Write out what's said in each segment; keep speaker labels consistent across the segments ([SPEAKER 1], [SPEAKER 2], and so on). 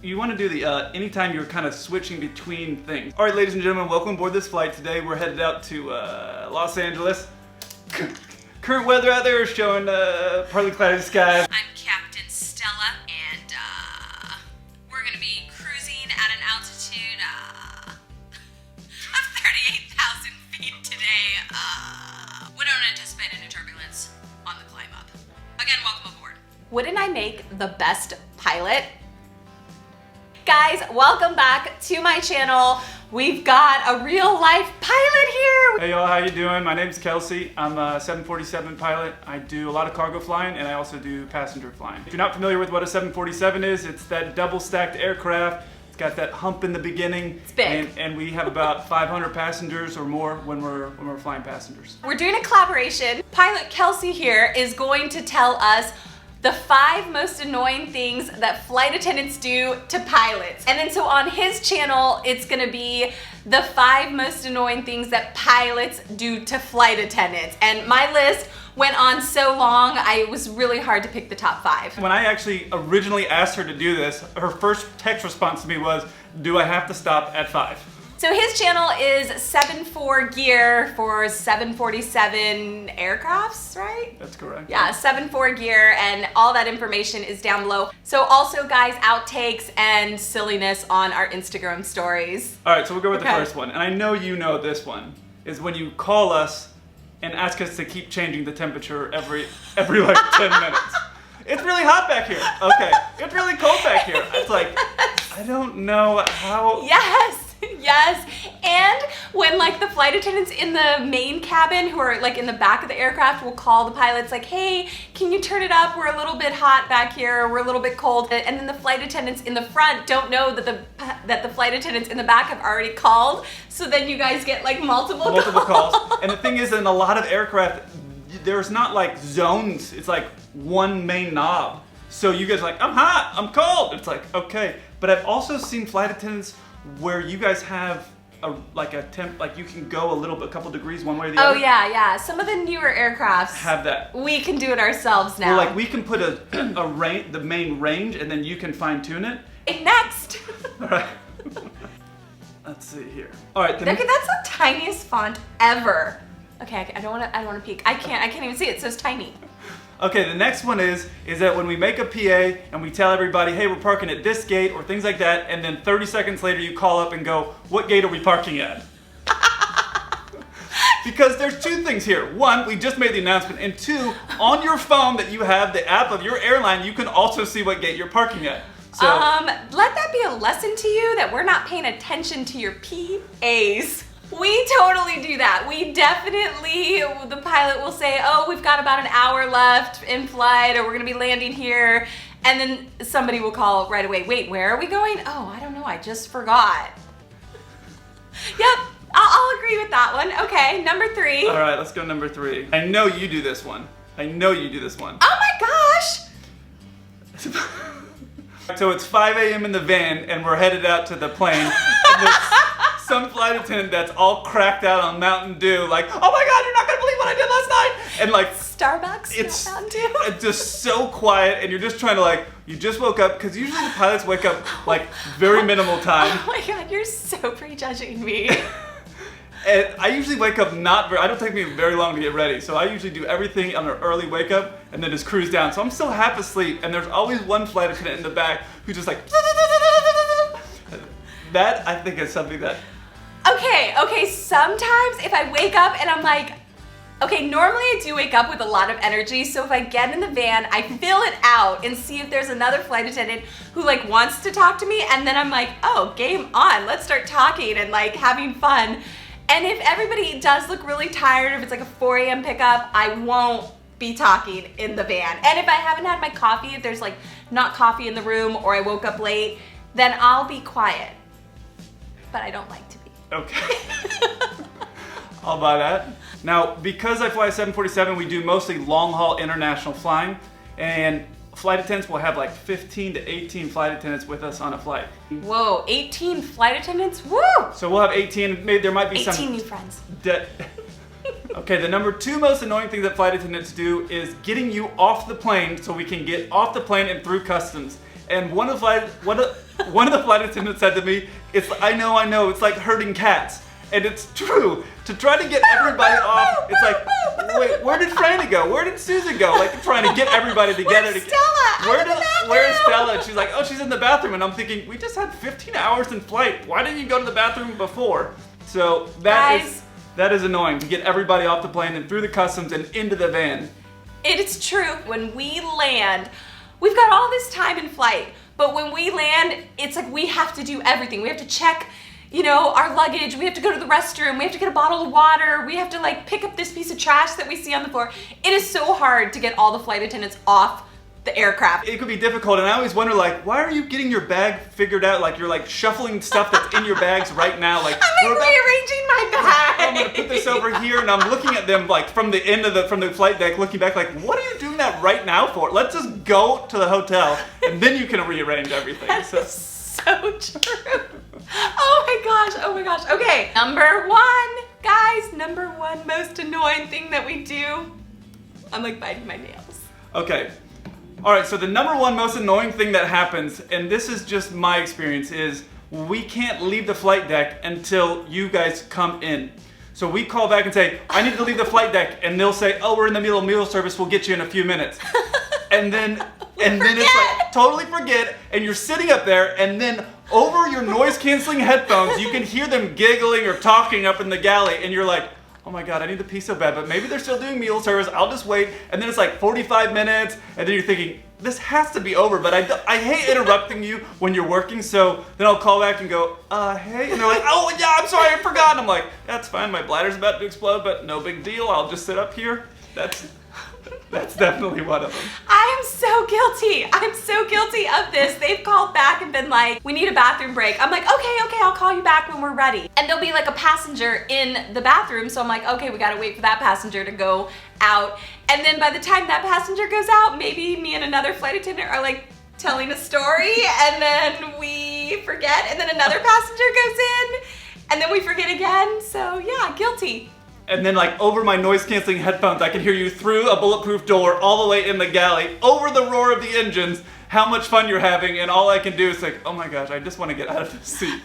[SPEAKER 1] you want to do the anytime you're kind of switching between things. All right, ladies and gentlemen, welcome aboard this flight. Today we're headed out to Los Angeles. Current weather out there is showing partly cloudy skies.
[SPEAKER 2] I'm Captain Stella, and we're gonna be cruising at an altitude of 38,000 feet today. We don't anticipate any turbulence on the climb up. Again, welcome aboard.
[SPEAKER 3] Wouldn't I make the best pilot? Guys, welcome back to my channel. We've got a real life pilot here.
[SPEAKER 1] Hey y'all, how you doing? My name's Kelsey. I'm a 747 pilot. I do a lot of cargo flying and I also do passenger flying. If you're not familiar with what a 747 is, it's that double stacked aircraft. It's got that hump in the beginning.
[SPEAKER 3] It's big.
[SPEAKER 1] And we have about 500 passengers or more when we're flying passengers.
[SPEAKER 3] We're doing a collaboration. Pilot Kelsey here is going to tell us the 5 most annoying things that flight attendants do to pilots. And then so on his channel, it's gonna be the 5 most annoying things that pilots do to flight attendants. And my list went on so long, it was really hard to pick the top 5.
[SPEAKER 1] When I actually originally asked her to do this, her first text response to me was, do I have to stop at 5?
[SPEAKER 3] So his channel is 7.4 gear for 747 aircrafts, right?
[SPEAKER 1] That's correct.
[SPEAKER 3] Yeah, 7.4 gear, and all that information is down below. So also, guys, outtakes and silliness on our Instagram stories.
[SPEAKER 1] All right, so we'll go with the
[SPEAKER 3] Okay.
[SPEAKER 1] first one. And I know you know this one, is when you call us and ask us to keep changing the temperature every like 10 minutes. It's really hot back here. Okay, it's really cold back here. It's like, I don't know how.
[SPEAKER 3] Yes, yes. And when like the flight attendants in the main cabin who are like in the back of the aircraft will call the pilots like, hey, can you turn it up? We're a little bit hot back here. We're a little bit cold. And then the flight attendants in the front don't know that the flight attendants in the back have already called. So then you guys get like multiple
[SPEAKER 1] calls. And the thing is, in a lot of aircraft, there's not like zones. It's like one main knob. So you guys are like, I'm hot, I'm cold. It's like, okay. But I've also seen flight attendants where you guys have a temp, like you can go a couple degrees one way or the other.
[SPEAKER 3] Oh yeah. Some of the newer aircrafts
[SPEAKER 1] have that.
[SPEAKER 3] We can do it ourselves now.
[SPEAKER 1] Well, like we can put a range, the main range, and then you can fine tune it.
[SPEAKER 3] Next.
[SPEAKER 1] All right. Let's see here. All right.
[SPEAKER 3] Okay, that's the tiniest font ever. Okay, I don't want to peek. I can't even see it. So it's tiny.
[SPEAKER 1] Okay, the next one is that when we make a PA and we tell everybody, hey, we're parking at this gate or things like that, and then 30 seconds later you call up and go, what gate are we parking at? Because there's 2 things here. 1, we just made the announcement, and 2, on your phone that you have the app of your airline, you can also see what gate you're parking at. So,
[SPEAKER 3] let that be a lesson to you that we're not paying attention to your PAs. We totally do that. We definitely, the pilot will say, oh, we've got about an hour left in flight, or we're gonna be landing here. And then somebody will call right away, wait, where are we going? Oh, I don't know, I just forgot. Yep, I'll agree with that one. Okay, number 3.
[SPEAKER 1] all right, let's go number 3. I know you do this one. I know you do this one.
[SPEAKER 3] Oh my gosh!
[SPEAKER 1] So it's 5 a.m. in the van and we're headed out to the plane. And there's some flight attendant that's all cracked out on Mountain Dew, like, oh my God, you're not gonna believe what I did last night. And like,
[SPEAKER 3] Starbucks,
[SPEAKER 1] it's
[SPEAKER 3] Mountain Dew.
[SPEAKER 1] It's just so quiet and you're just trying to like, you just woke up, because usually the pilots wake up like very minimal time.
[SPEAKER 3] Oh my God, you're so prejudging me.
[SPEAKER 1] And I usually wake up I don't take me very long to get ready. So I usually do everything on an early wake up and then just cruise down. So I'm still half asleep and there's always one flight attendant in the back who's just like, that I think is something that.
[SPEAKER 3] Okay, sometimes if I wake up and I'm like, okay, normally I do wake up with a lot of energy, so if I get in the van, I fill it out and see if there's another flight attendant who like wants to talk to me, and then I'm like, oh, game on, let's start talking and like having fun. And if everybody does look really tired, if it's like a 4 a.m. pickup, I won't be talking in the van. And if I haven't had my coffee, if there's like not coffee in the room or I woke up late, then I'll be quiet. But I don't like to be.
[SPEAKER 1] Okay. I'll buy that. Now, because I fly 747, we do mostly long-haul international flying, and flight attendants will have like 15 to 18 flight attendants with us on a flight.
[SPEAKER 3] Whoa, 18 flight attendants? Woo!
[SPEAKER 1] So we'll have 18, maybe there might be
[SPEAKER 3] 18
[SPEAKER 1] some...
[SPEAKER 3] new friends.
[SPEAKER 1] Okay, the number 2 most annoying thing that flight attendants do is getting you off the plane so we can get off the plane and through customs. And one of One of the flight attendants said to me, I know, it's like herding cats. And it's true. To try to get everybody off, it's like, wait, where did Franny go? Where did Susan go? Like trying to get everybody together.
[SPEAKER 3] Where's Stella?
[SPEAKER 1] Where's Stella? And she's like, oh, she's in the bathroom. And I'm thinking, we just had 15 hours in flight. Why didn't you go to the bathroom before? So that is annoying to get everybody off the plane and through the customs and into the van.
[SPEAKER 3] It is true. When we land, we've got all this time in flight. But when we land, it's like we have to do everything. We have to check, our luggage. We have to go to the restroom. We have to get a bottle of water. We have to like pick up this piece of trash that we see on the floor. It is so hard to get all the flight attendants off the aircraft.
[SPEAKER 1] It could be difficult, and I always wonder, like, why are you getting your bag figured out? Like, you're like shuffling stuff that's in your bags right now. Like,
[SPEAKER 3] I'm like rearranging my bag.
[SPEAKER 1] I'm gonna put this over here, and I'm looking at them like from the end of from the flight deck, looking back, like, what are you doing that right now for? Let's just go to the hotel, and then you can rearrange everything.
[SPEAKER 3] So true. Oh my gosh. Okay, number one most annoying thing that we do. I'm like biting my nails.
[SPEAKER 1] Okay. All right, so the number one most annoying thing that happens, and this is just my experience, is we can't leave the flight deck until you guys come in. So we call back and say, I need to leave the flight deck, and they'll say, oh, we're in the middle of meal service, we'll get you in a few minutes. And then it's like, totally forget, and you're sitting up there, and then over your noise-canceling headphones, you can hear them giggling or talking up in the galley, and you're like, oh my God, I need to pee so bad, but maybe they're still doing meal service, I'll just wait. And then it's like 45 minutes, and then you're thinking, this has to be over, but I hate interrupting you when you're working, so then I'll call back and go, hey, and they're like, oh yeah, I'm sorry, I forgot. And I'm like, that's fine, my bladder's about to explode, but no big deal, I'll just sit up here. That's definitely one of them.
[SPEAKER 3] I am so guilty. I'm so guilty of this. They've called back and been like, we need a bathroom break. I'm like, okay, I'll call you back when we're ready. And there'll be like a passenger in the bathroom. So I'm like, okay, we gotta wait for that passenger to go out. And then by the time that passenger goes out, maybe me and another flight attendant are like telling a story, and then we forget, and then another passenger goes in, and then we forget again. So yeah, guilty.
[SPEAKER 1] And then like over my noise-canceling headphones, I can hear you through a bulletproof door all the way in the galley, over the roar of the engines, how much fun you're having, and all I can do is like, oh my gosh, I just want to get out of this seat.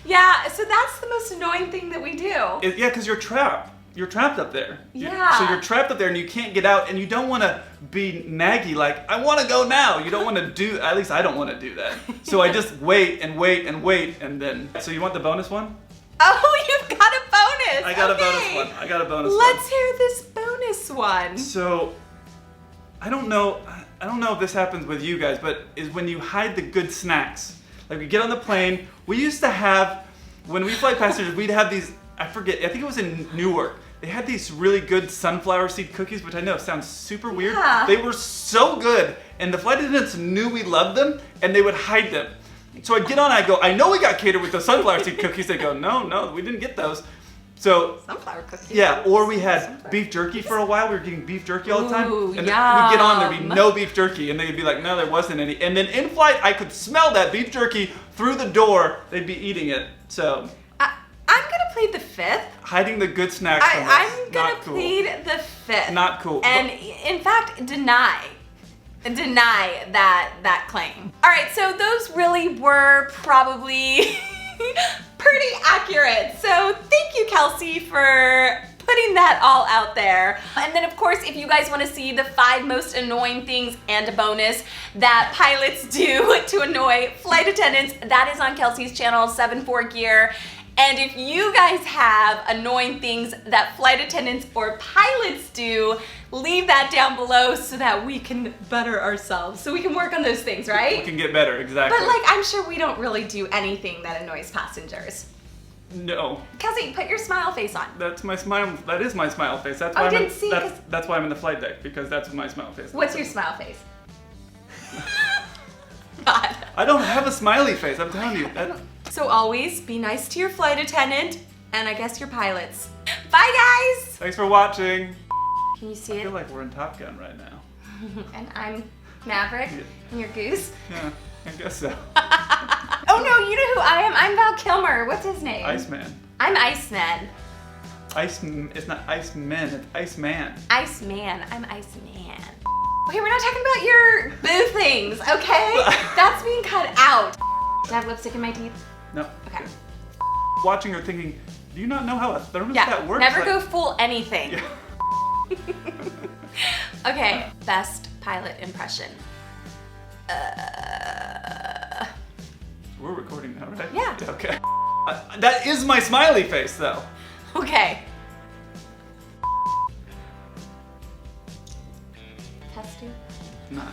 [SPEAKER 3] Yeah, so that's the most annoying thing that we do.
[SPEAKER 1] Yeah, because you're trapped. You're trapped up there.
[SPEAKER 3] Yeah.
[SPEAKER 1] So you're trapped up there and you can't get out, and you don't want to be naggy like, I want to go now. You don't want to do, at least I don't want to do that. So I just wait and wait and wait, and then, so you want the bonus one?
[SPEAKER 3] Oh, you've got a bonus.
[SPEAKER 1] I got
[SPEAKER 3] okay.
[SPEAKER 1] a bonus one.
[SPEAKER 3] Let's hear this bonus one.
[SPEAKER 1] So, I don't know if this happens with you guys, but is when you hide the good snacks. Like we get on the plane, we used to have, when we fly passengers, we'd have these, I think it was in Newark. They had these really good sunflower seed cookies, which I know sounds super weird.
[SPEAKER 3] Yeah.
[SPEAKER 1] They were so good, and the flight attendants knew we loved them, and they would hide them. So I'd get on, I go, I know we got catered with the sunflower seed cookies. They go, no, we didn't get those. So
[SPEAKER 3] sunflower cookies.
[SPEAKER 1] Yeah, or we had beef jerky for a while. We were getting beef jerky all the time.
[SPEAKER 3] Ooh,
[SPEAKER 1] and then we'd
[SPEAKER 3] yum.
[SPEAKER 1] get on, there'd be no beef jerky, and they'd be like, no, there wasn't any. And then in flight, I could smell that beef jerky through the door. They'd be eating it. So
[SPEAKER 3] I'm gonna plead the fifth.
[SPEAKER 1] hiding the good snacks from us,
[SPEAKER 3] I'm gonna
[SPEAKER 1] not cool.
[SPEAKER 3] plead the fifth.
[SPEAKER 1] Not cool.
[SPEAKER 3] And in fact, deny that claim. All right, so those really were probably pretty accurate. So thank you, Kelsey, for putting that all out there. And then of course, if you guys want to see the 5 most annoying things and a bonus that pilots do to annoy flight attendants, that is on Kelsey's channel, 74 Gear. And if you guys have annoying things that flight attendants or pilots do, leave that down below so that we can better ourselves. So we can work on those things, right?
[SPEAKER 1] We can get better, exactly.
[SPEAKER 3] But like, I'm sure we don't really do anything that annoys passengers.
[SPEAKER 1] No.
[SPEAKER 3] Kelsey, put your smile face on.
[SPEAKER 1] That's my smile. That is my smile face. That's why
[SPEAKER 3] I
[SPEAKER 1] I'm
[SPEAKER 3] didn't see,
[SPEAKER 1] that's why I'm in the flight deck, because that's my smile face.
[SPEAKER 3] What's your smile face? God.
[SPEAKER 1] I don't have a smiley face. I'm telling you.
[SPEAKER 3] So always be nice to your flight attendant and I guess your pilots. Bye, guys.
[SPEAKER 1] Thanks for watching.
[SPEAKER 3] Can you see
[SPEAKER 1] I
[SPEAKER 3] it?
[SPEAKER 1] feel like we're in Top Gun right now.
[SPEAKER 3] And I'm Maverick and you're Goose.
[SPEAKER 1] Yeah, I guess so.
[SPEAKER 3] Oh no, you know who I am? I'm Val Kilmer. What's his name?
[SPEAKER 1] Iceman.
[SPEAKER 3] I'm Iceman.
[SPEAKER 1] It's not Iceman, it's Iceman.
[SPEAKER 3] Iceman. I'm Iceman. Okay, we're not talking about your boo things, okay? That's being cut out. Do I have lipstick in my teeth?
[SPEAKER 1] No.
[SPEAKER 3] Okay.
[SPEAKER 1] Watching her thinking, do you not know how a thermostat
[SPEAKER 3] Yeah,
[SPEAKER 1] works?
[SPEAKER 3] never
[SPEAKER 1] Like-
[SPEAKER 3] go full anything.
[SPEAKER 1] Yeah.
[SPEAKER 3] Okay, best pilot impression.
[SPEAKER 1] We're recording now, right?
[SPEAKER 3] Yeah.
[SPEAKER 1] Okay. That is my smiley face, though.
[SPEAKER 3] Okay. Test tube.
[SPEAKER 1] Not.